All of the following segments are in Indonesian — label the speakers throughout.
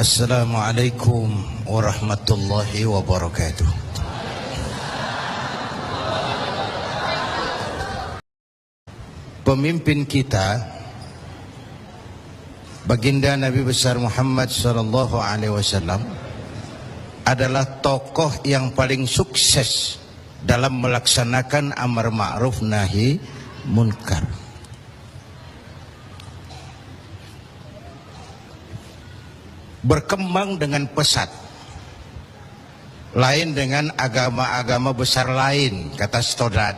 Speaker 1: Assalamualaikum warahmatullahi wabarakatuh. Pemimpin kita, baginda Nabi besar Muhammad sallallahu alaihi wasallam, adalah tokoh yang paling sukses dalam melaksanakan amar ma'ruf nahi munkar. Berkembang dengan pesat, lain dengan agama-agama besar lain, kata Stoddard.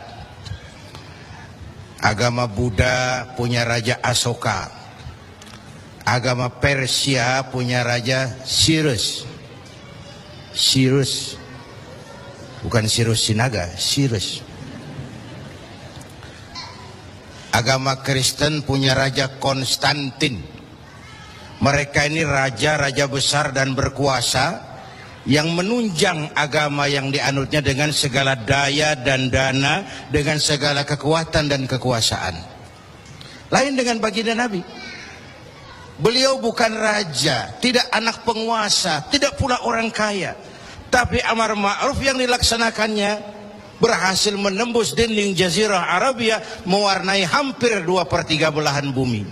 Speaker 1: Agama Buddha punya raja Asoka, agama Persia punya raja Cyrus, bukan Cyrus Sinaga, Cyrus. Agama Kristen punya raja Konstantin. Mereka ini raja-raja besar dan berkuasa yang menunjang agama yang dianutnya dengan segala daya dan dana, dengan segala kekuatan dan kekuasaan. Lain dengan baginda Nabi. Beliau bukan raja, tidak anak penguasa, tidak pula orang kaya. Tapi amar ma'ruf yang dilaksanakannya berhasil menembus dinding Jazirah Arabia, mewarnai hampir 2/3 belahan bumi.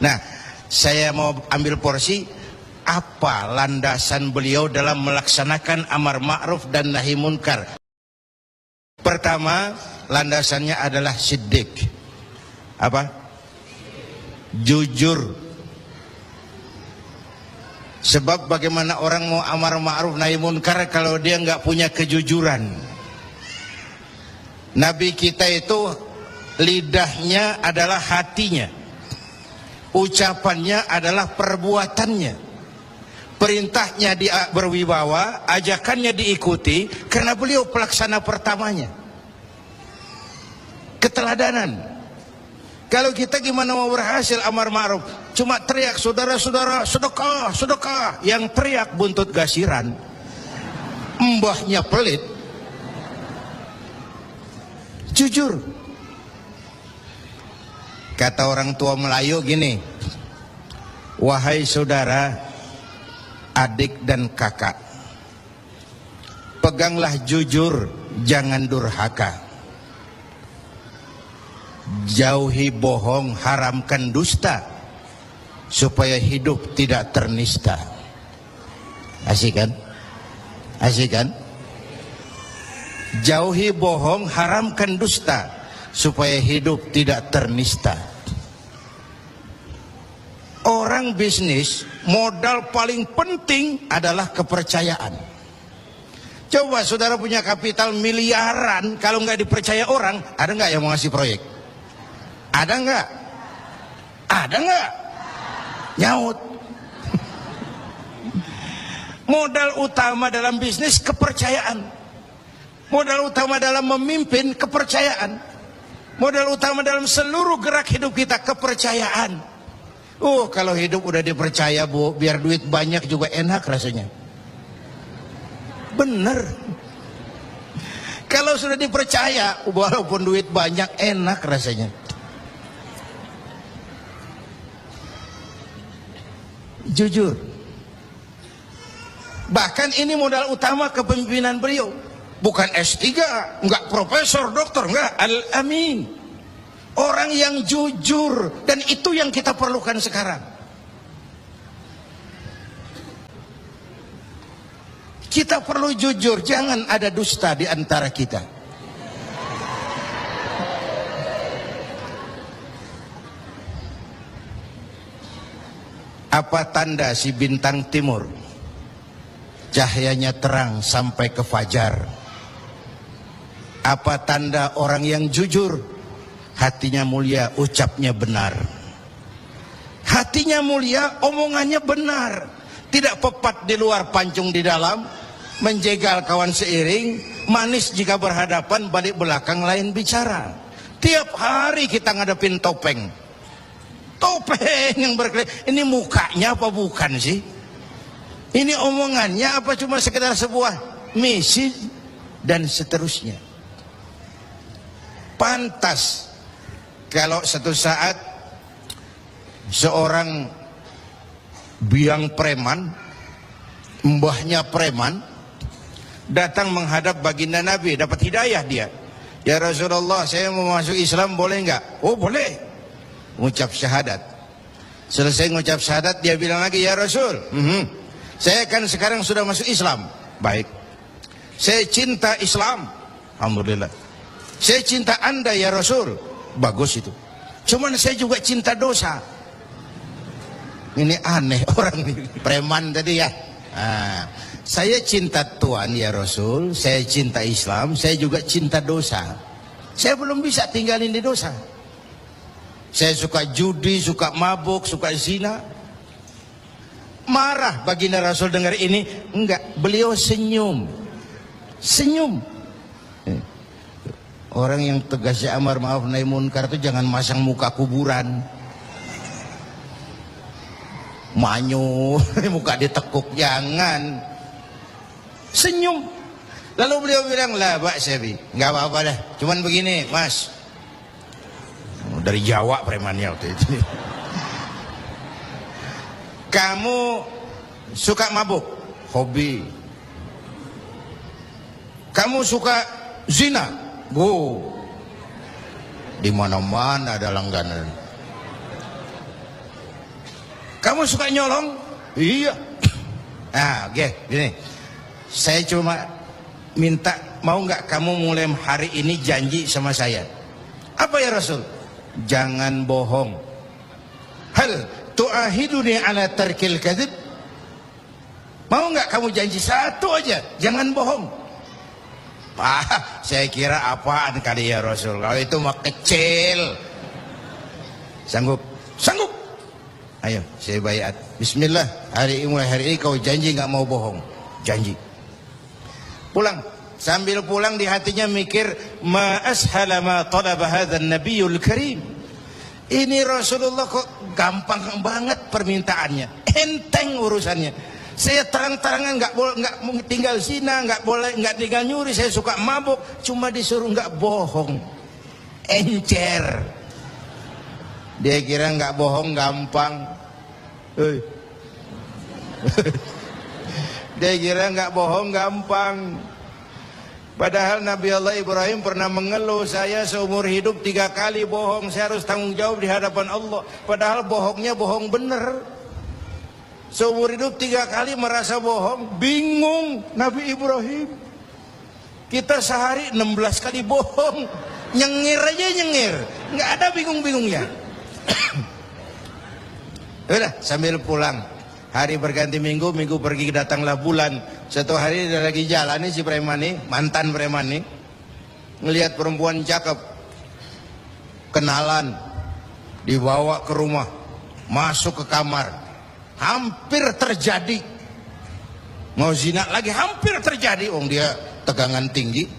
Speaker 1: Nah, saya mau ambil porsi apa landasan beliau dalam melaksanakan amar ma'ruf dan nahi munkar. Pertama, landasannya adalah siddiq. Apa? Jujur. Sebab bagaimana orang mau amar ma'ruf nahi munkar kalau dia nggak punya kejujuran. Nabi kita itu lidahnya adalah hatinya, ucapannya adalah perbuatannya, perintahnya dia berwibawa, ajakannya diikuti, karena beliau pelaksana pertamanya. Keteladanan. Kalau kita gimana mau berhasil amar ma'ruf? Cuma teriak, saudara-saudara, sedekah, sedekah. Yang teriak buntut gasiran, mbahnya pelit. Jujur. Kata orang tua Melayu gini, wahai saudara, adik dan kakak, peganglah jujur, jangan durhaka. Jauhi bohong, haramkan dusta, supaya hidup tidak ternista. Asik kan? Asik kan? Jauhi bohong, haramkan dusta, supaya hidup tidak ternista. Orang bisnis, modal paling penting adalah kepercayaan. Coba saudara punya kapital miliaran, kalau nggak dipercaya orang, ada nggak yang mau ngasih proyek? Ada nggak? Ada nggak? Nyaut. Modal utama dalam bisnis kepercayaan. Modal utama dalam memimpin kepercayaan. Modal utama dalam seluruh gerak hidup kita kepercayaan. Kalau hidup udah dipercaya, Bu, biar duit banyak juga enak rasanya. Bener. Kalau sudah dipercaya, walaupun duit banyak enak rasanya. Jujur. Bahkan ini modal utama kepemimpinan beliau. Bukan S3, enggak profesor, doktor, enggak, Al-Amin. Orang yang jujur, dan itu yang kita perlukan sekarang. Kita perlu jujur, jangan ada dusta di antara kita. Apa tanda si bintang timur cahayanya terang sampai ke fajar? Apa tanda orang yang jujur? Hatinya mulia, ucapnya benar. Hatinya mulia, omongannya benar. Tidak pepat di luar, pancung di dalam. Menjegal kawan seiring, manis jika berhadapan, balik belakang lain bicara. Tiap hari kita ngadepin topeng. Topeng yang berkelip. Ini mukanya apa bukan sih? Ini omongannya apa cuma sekedar sebuah misi dan seterusnya. Pantas kalau satu saat seorang biang preman, mbahnya preman, datang menghadap baginda Nabi, dapat hidayah dia. Ya Rasulullah, saya mau masuk Islam, boleh enggak? Oh boleh. Mengucap syahadat. Selesai mengucap syahadat, dia bilang lagi, ya Rasul, saya kan sekarang sudah masuk Islam. Baik. Saya cinta Islam. Alhamdulillah. Saya cinta Anda ya Rasul. Bagus itu. Cuman saya juga cinta dosa. Ini aneh orang ini. Preman tadi ya. Saya cinta Tuhan ya Rasul. Saya cinta Islam. Saya juga cinta dosa. Saya belum bisa tinggalin di dosa. Saya suka judi, suka mabuk, suka zina. Marah baginda Rasul dengar ini. Enggak, beliau senyum. Senyum. Orang yang tegasnya amar ma'ruf nahi munkar itu jangan masang muka kuburan. Manyu, muka ditekuk, jangan. Senyum. Lalu beliau bilang, lah Pak Sebi, nggak apa-apa dah. Cuman begini, Mas. Dari Jawa premannya waktu itu. Kamu suka mabuk, hobi. Kamu suka zina, di mana-mana ada langganan. Kamu suka nyolong, iya. Nah, oke, gini. Saya cuma minta, mau nggak kamu mulai hari ini janji sama saya? Apa ya Rasul? Jangan bohong. Hal tu'ahiduni ala tarkil kadzib? Mau nggak kamu janji satu aja, jangan bohong? Saya kira apaan kali ya Rasul? Kalau itu mah kecil. Sanggup? Sanggup. Ayo, saya bayat. Bismillah. Mulai hari ini kau janji nggak mau bohong. Janji. Pulang. Sambil pulang di hatinya mikir, ma ashala ma talaba hadzal nabiyul karim. Ini Rasulullah kok gampang banget permintaannya, enteng urusannya. Saya terang-terangan nggak tinggal zina, nggak tinggal nyuri, saya suka mabuk, cuma disuruh nggak bohong, encer. Dia kira nggak bohong gampang. Dia kira nggak bohong gampang. Padahal Nabi Allah Ibrahim pernah mengeluh, saya seumur hidup 3 kali bohong, saya harus tanggung jawab di hadapan Allah. Padahal bohongnya bohong bener. Seumur hidup 3 kali merasa bohong, bingung Nabi Ibrahim. Kita sehari 16 kali bohong, nyengir aja nyengir, nggak ada bingung-bingungnya. Udah sambil pulang, hari berganti minggu, minggu pergi datanglah bulan. Satu hari dia lagi jalan nih si preman nih, mantan preman nih, ngelihat perempuan cakep, kenalan, dibawa ke rumah, masuk ke kamar, hampir terjadi. Mau zina lagi hampir terjadi, dia tegangan tinggi,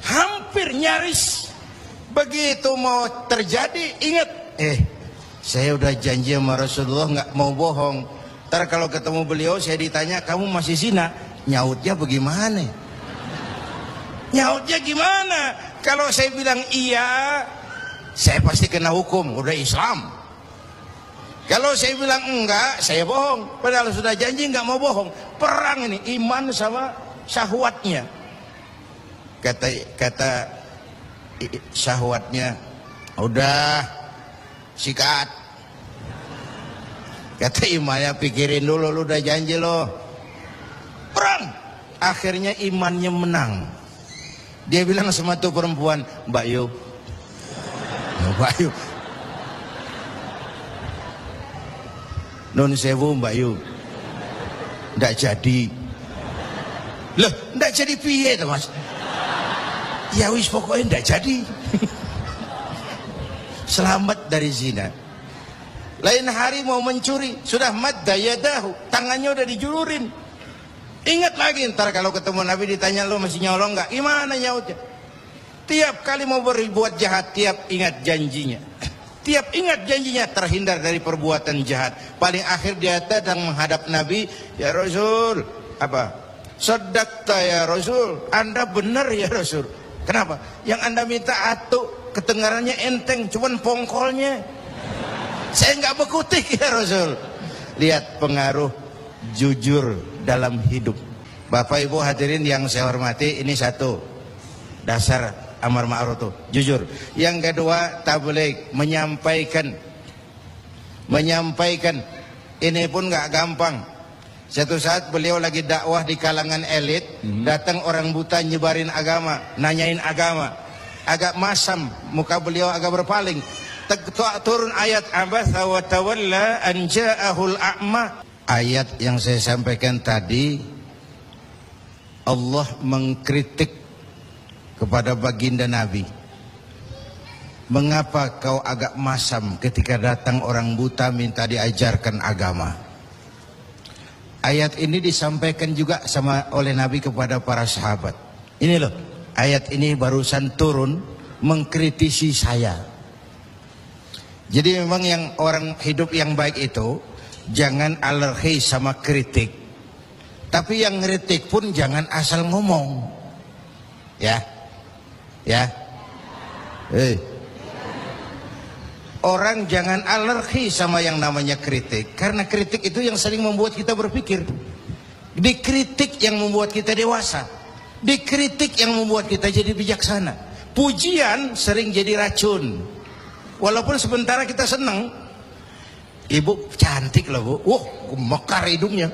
Speaker 1: hampir nyaris. Begitu mau terjadi, ingat, saya udah janji sama Rasulullah nggak mau bohong. Ntar kalau ketemu beliau saya ditanya, kamu masih zina? Nyautnya bagaimana? Nyautnya gimana? Kalau saya bilang iya, saya pasti kena hukum, udah Islam. Kalau saya bilang enggak, saya bohong. Padahal sudah janji nggak mau bohong. Perang ini, iman sama syahwatnya. Kata syahwatnya, udah sikat. Kata imannya, pikirin dulu, lu udah janji lo. Perang. Akhirnya imannya menang. Dia bilang sama tuh perempuan, Mbak Yu, Mbak Yu, nun sewu Mbak Yu, ndak jadi. Loh, ndak jadi piye tuh Mas? Ya wis pokoknya ndak jadi. Selamat dari zina. Lain hari mau mencuri, sudah madda yadahu, tangannya udah dijulurin. Ingat lagi, ntar kalau ketemu Nabi ditanya, lo masih nyolong nggak? Gimana nyautnya? Tiap kali mau berbuat jahat, tiap ingat janjinya. Tiap ingat janjinya terhindar dari perbuatan jahat. Paling akhir dia datang menghadap Nabi, ya Rasul, apa? Sadaqta ya Rasul, Anda benar ya Rasul. Kenapa? Yang Anda minta atuk, kedengarannya enteng, cuman pongkolnya. Saya nggak bekutik ya Rasul. Lihat pengaruh jujur dalam hidup. Bapak Ibu hadirin yang saya hormati, ini satu dasar amar ma'ruf tuh, jujur. Yang kedua, tabligh, menyampaikan. Ini pun nggak gampang. Satu saat beliau lagi dakwah di kalangan elit, datang orang buta nyebarin agama, nanyain agama. Agak masam, muka beliau agak berpaling. Turun ayat abasa wa tawalla an ja'ahul a'ma. Ayat yang saya sampaikan tadi, Allah mengkritik kepada baginda Nabi. Mengapa kau agak masam ketika datang orang buta minta diajarkan agama? Ayat ini disampaikan juga oleh Nabi kepada para sahabat. Ini loh, ayat ini barusan turun mengkritisi saya. Jadi memang yang orang hidup yang baik itu jangan alergi sama kritik. Tapi yang kritik pun jangan asal ngomong. Ya. Orang jangan alergi sama yang namanya kritik, karena kritik itu yang sering membuat kita berpikir. Dikritik yang membuat kita dewasa, dikritik yang membuat kita jadi bijaksana. Pujian sering jadi racun. Walaupun sementara kita senang, ibu cantik loh bu, mekar hidungnya,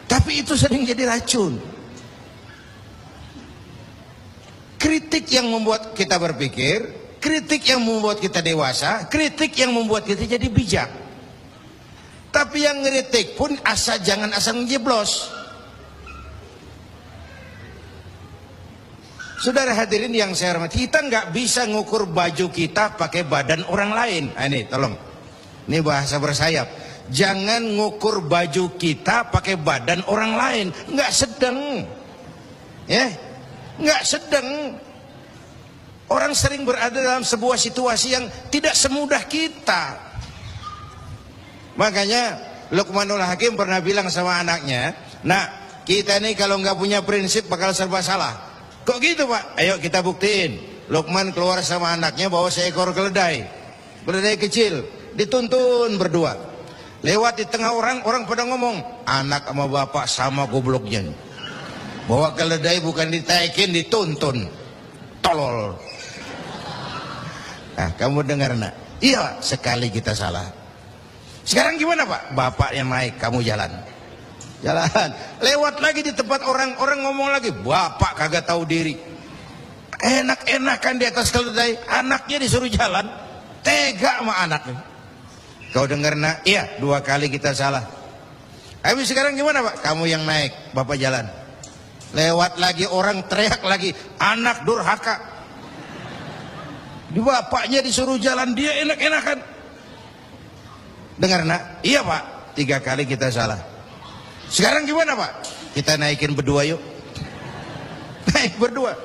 Speaker 1: tapi itu sering jadi racun. Kritik yang membuat kita berpikir, kritik yang membuat kita dewasa, kritik yang membuat kita jadi bijak. Tapi yang ngeritik pun jangan asal ngejeblos. Saudara hadirin yang saya hormati, kita nggak bisa ngukur baju kita pakai badan orang lain. Ini tolong, ini bahasa bersayap. Jangan ngukur baju kita pakai badan orang lain, nggak sedang, ya. Nggak sedang. Orang sering berada dalam sebuah situasi yang tidak semudah kita. Makanya Luqmanul Hakim pernah bilang sama anaknya, "Nak, kita ini kalau nggak punya prinsip bakal serba salah." "Kok gitu Pak?" "Ayo kita buktiin." Luqman keluar sama anaknya bawa seekor keledai. Keledai kecil, dituntun berdua. Lewat di tengah orang pada ngomong, "Anak sama bapak sama gobloknya. Bawa keledai bukan ditaikin, dituntun. Tolol." Nah, kamu dengar nak? Iya, sekali kita salah. Sekarang gimana Pak? Bapak yang naik, kamu jalan. Lewat lagi di tempat orang ngomong lagi, "Bapak kagak tahu diri." Enak-enakan di atas keledai, anaknya disuruh jalan. Tega sama anaknya. Kau dengar nak? Iya, 2 kali kita salah. Habis sekarang gimana Pak? Kamu yang naik, Bapak jalan. Lewat lagi orang teriak lagi, "Anak durhaka." Di bapaknya disuruh jalan, dia enak-enakan. Dengar nak? Iya Pak, 3 kali kita salah. Sekarang gimana Pak? Kita naikin berdua yuk. Naik berdua.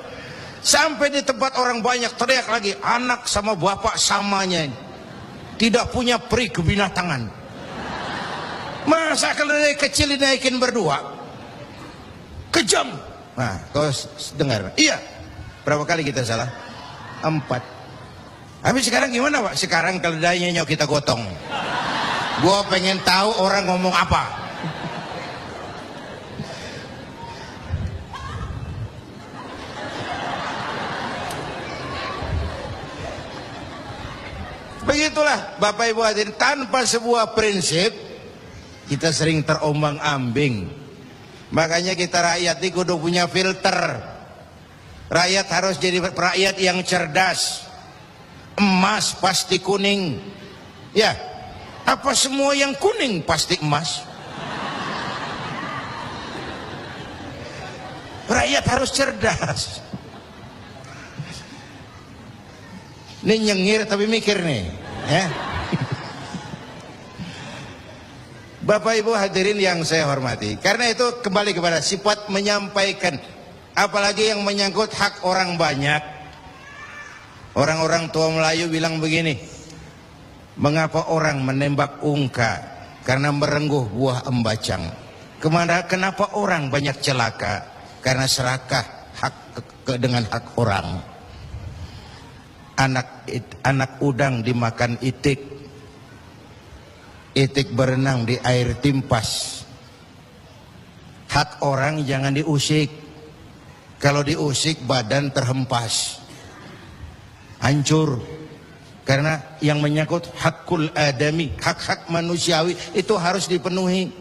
Speaker 1: Sampai di tempat orang banyak teriak lagi, anak sama bapak samanya. Tidak punya peri kebinatangan. Masa keledai kecil dinaikin berdua? Kejam. Nah, kau dengar? Iya. Berapa kali kita salah? 4. Habis sekarang gimana Pak? Sekarang keledainya nyok kita gotong. Gua pengen tahu orang ngomong apa. Begitulah Bapak Ibu hadirin, tanpa sebuah prinsip kita sering terombang-ambing. Makanya kita rakyat ini kudu punya filter. Rakyat harus jadi rakyat yang cerdas. Emas pasti kuning. Ya, apa semua yang kuning pasti emas? Rakyat harus cerdas. Ini nyengir tapi mikir nih, ya. Bapak Ibu hadirin yang saya hormati, karena itu kembali kepada sifat menyampaikan. apalagi yang menyangkut hak orang banyak. Orang-orang tua Melayu bilang begini, mengapa orang menembak ungka? Karena merengguh buah embacang. Kenapa orang banyak celaka? Karena serakah dengan hak orang. Anak udang dimakan itik, itik berenang di air timpas. Hak orang jangan diusik. Kalau diusik badan terhempas, hancur. Karena yang menyangkut hakul adami, hak-hak manusiawi itu harus dipenuhi.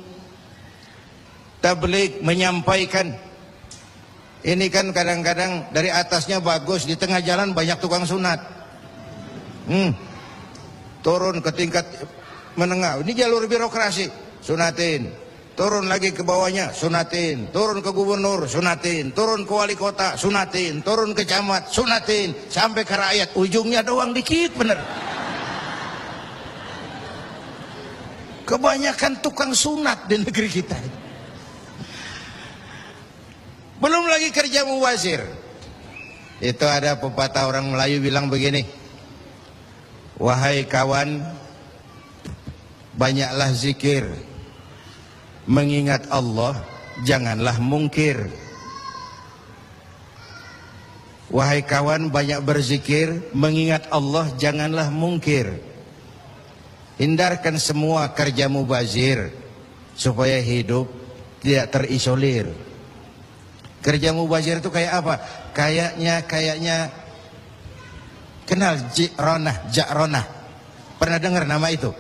Speaker 1: Tabligh menyampaikan. Ini kan kadang-kadang dari atasnya bagus, di tengah jalan banyak tukang sunat. Turun ke tingkat menengah, ini jalur birokrasi, sunatin. Turun lagi ke bawahnya, sunatin. Turun ke gubernur, sunatin. Turun ke wali kota, sunatin. Turun ke camat, sunatin. Sampai ke rakyat, ujungnya doang dikit bener. Kebanyakan tukang sunat di negeri kita. Belum lagi kerja mubazir. Itu ada pepatah orang Melayu bilang begini, wahai kawan, banyaklah zikir, mengingat Allah, janganlah mungkir. Wahai kawan, banyak berzikir, mengingat Allah, janganlah mungkir. Hindarkan semua kerja mubazir supaya hidup tidak terisolir. Kerja mubazir itu kayak apa? Kayaknya kenal Ja'ronah. Pernah dengar nama itu?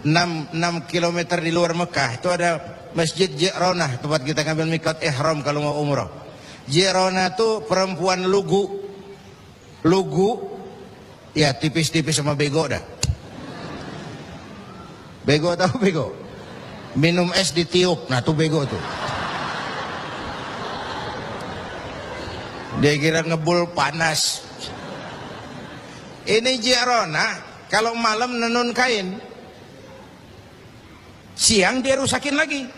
Speaker 1: 6 kilometer di luar Mekah itu ada Masjid Ja'ronah, tempat kita ngambil miqat ihram kalau mau umrah. Ja'ronah itu perempuan lugu. Lugu ya tipis-tipis sama bego dah. Bego tahu bego? Minum es ditiup, nah tuh bego tuh. Dia kira ngebul panas. Ini Ja'ronah kalau malam nenun kain, siang dia rusakin lagi.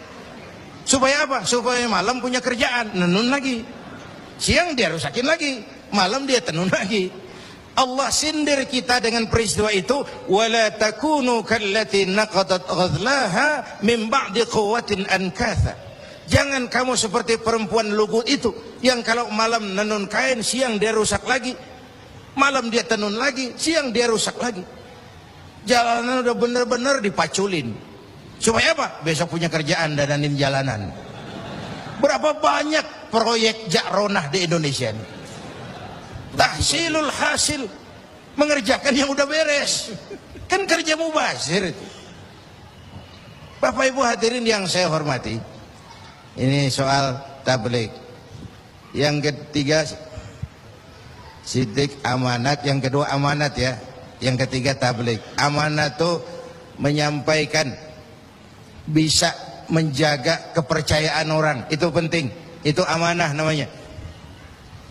Speaker 1: Supaya apa? Supaya malam punya kerjaan, nenun lagi. Siang dia rusakin lagi, malam dia tenun lagi. Allah sindir kita dengan peristiwa itu, wala takunu kallati naqadat ghadlaha min ba'di quwwatin ankatha. Jangan kamu seperti perempuan lugu itu yang kalau malam nenun kain, siang dia rusak lagi. Malam dia tenun lagi, siang dia rusak lagi. Jalanan udah bener-bener dipaculin. Supaya apa? Besok punya kerjaan dananin jalanan. Berapa banyak proyek Ja'ronah di Indonesia ini? Tahsilul hasil, mengerjakan yang udah beres. Kan kerja mubazir itu. Bapak Ibu hadirin yang saya hormati, ini soal tabligh. Yang ketiga sidik amanat, yang kedua amanat ya. Yang ketiga tabligh. Amanat itu menyampaikan, bisa menjaga kepercayaan orang, itu penting. Itu amanah namanya.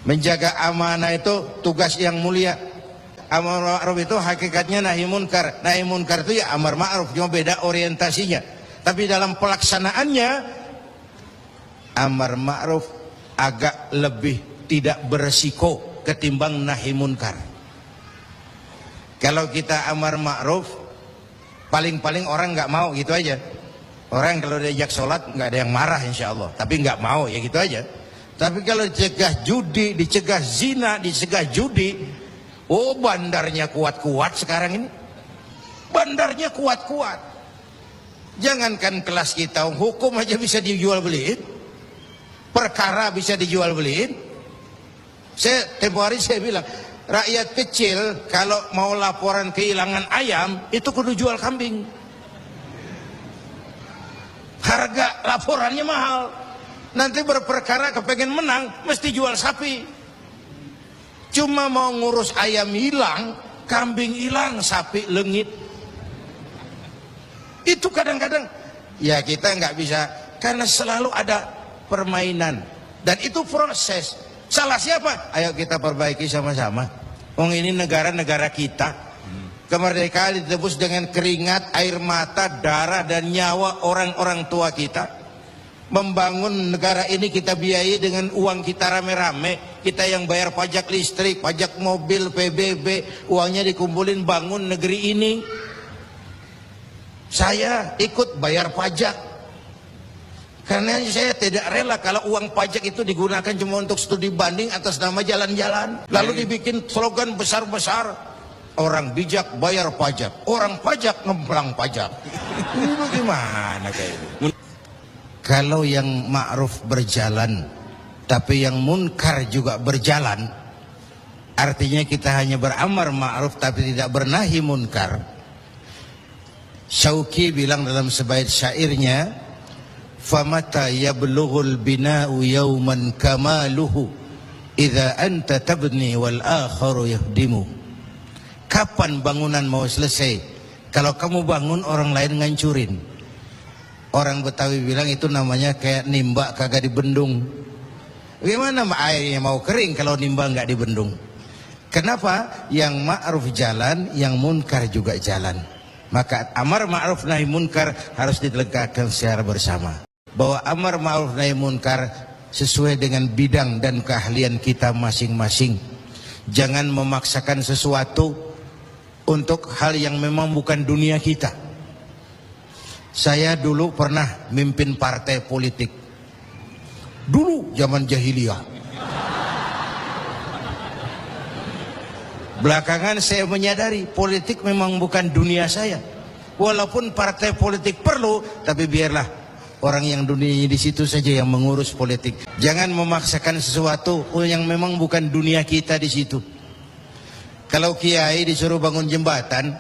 Speaker 1: Menjaga amanah itu tugas yang mulia. Amar ma'ruf itu hakikatnya nahi munkar. Nahi munkar itu ya amar ma'ruf, cuma beda orientasinya. Tapi dalam pelaksanaannya amar ma'ruf agak lebih tidak beresiko ketimbang nahi munkar. Kalau kita amar ma'ruf, paling-paling orang nggak mau gitu aja. Orang kalau diajak sholat nggak ada yang marah insya Allah, tapi nggak mau ya gitu aja. Tapi kalau dicegah judi, dicegah zina, dicegah judi, oh bandarnya kuat-kuat sekarang ini. Bandarnya kuat-kuat. Jangankan kelas kita, hukum aja bisa dijual beliin, perkara bisa dijual beliin. Tempo hari saya bilang, rakyat kecil kalau mau laporan kehilangan ayam itu kudu jual kambing. Harga laporannya mahal. Nanti berperkara kepengen menang mesti jual sapi. Cuma mau ngurus ayam hilang, kambing hilang, sapi lengit. Itu kadang-kadang ya kita nggak bisa, karena selalu ada permainan dan itu proses. Salah siapa? Ayo kita perbaiki sama-sama. Ini negara-negara kita. Kemerdekaan ditebus dengan keringat, air mata, darah dan nyawa orang-orang tua kita. Membangun negara ini kita biayai dengan uang kita rame-rame. Kita yang bayar pajak listrik, pajak mobil, PBB, uangnya dikumpulin bangun negeri ini. Saya ikut bayar pajak karena saya tidak rela kalau uang pajak itu digunakan cuma untuk studi banding atas nama jalan-jalan. Lalu dibikin slogan besar-besar, orang bijak bayar pajak, orang pajak ngemplang pajak. Ini bagaimana kayak ini? Kalau yang ma'ruf berjalan tapi yang munkar juga berjalan, artinya kita hanya beramar ma'ruf tapi tidak bernahi munkar. Syauqi bilang dalam sebaik syairnya, famata yablughul bina'u yawman kamaluhu idza anta tabni wal akharu yahdimu. Kapan bangunan mau selesai kalau kamu bangun orang lain ngancurin? Orang Betawi bilang itu namanya kayak nimba kagak dibendung. Bagaimana airnya mau kering kalau nimba nggak dibendung? Kenapa? Yang ma'ruf jalan, yang munkar juga jalan. Maka amar ma'ruf nahi munkar harus ditegakkan secara bersama. Bahwa amar ma'ruf nahi munkar sesuai dengan bidang dan keahlian kita masing-masing. Jangan memaksakan sesuatu untuk hal yang memang bukan dunia kita. Saya dulu pernah mimpin partai politik. Dulu zaman jahiliyah. Belakangan saya menyadari politik memang bukan dunia saya. Walaupun partai politik perlu, tapi biarlah orang yang dunianya di situ saja yang mengurus politik. Jangan memaksakan sesuatu yang memang bukan dunia kita di situ. Kalau kiai disuruh bangun jembatan,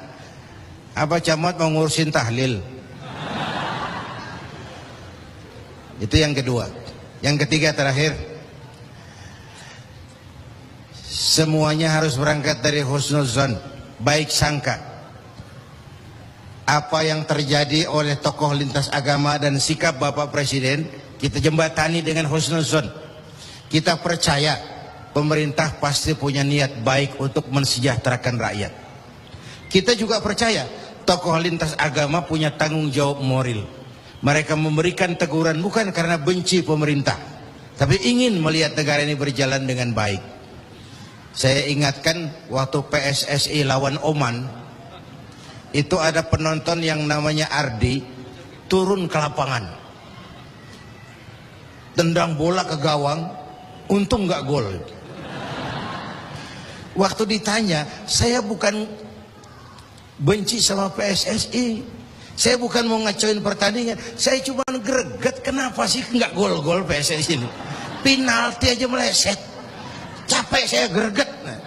Speaker 1: apa camat mau ngurusin tahlil? Itu yang kedua. Yang ketiga terakhir, semuanya harus berangkat dari husnuzon, baik sangka. Apa yang terjadi oleh tokoh lintas agama dan sikap Bapak Presiden, kita jembatani dengan husnuzon. Kita percaya pemerintah pasti punya niat baik untuk mensejahterakan rakyat. Kita juga percaya tokoh lintas agama punya tanggung jawab moral. Mereka memberikan teguran bukan karena benci pemerintah, tapi ingin melihat negara ini berjalan dengan baik. Saya ingatkan waktu PSSI lawan Oman, itu ada penonton yang namanya Ardi turun ke lapangan, tendang bola ke gawang, untung nggak gol. Waktu ditanya, saya bukan benci sama PSSI, saya bukan mau ngacoin pertandingan, saya cuma greget kenapa sih nggak gol-gol PSSI ini, penalti aja meleset, capek saya greget. Nah,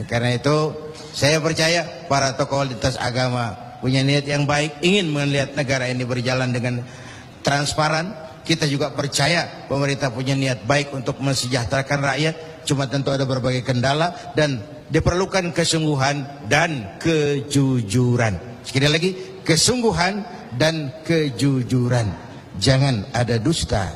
Speaker 1: karena itu saya percaya para tokoh lintas agama punya niat yang baik, ingin melihat negara ini berjalan dengan transparan. Kita juga percaya pemerintah punya niat baik untuk mensejahterakan rakyat. Cuma tentu ada berbagai kendala dan diperlukan kesungguhan dan kejujuran. Sekali lagi, kesungguhan dan kejujuran. Jangan ada dusta,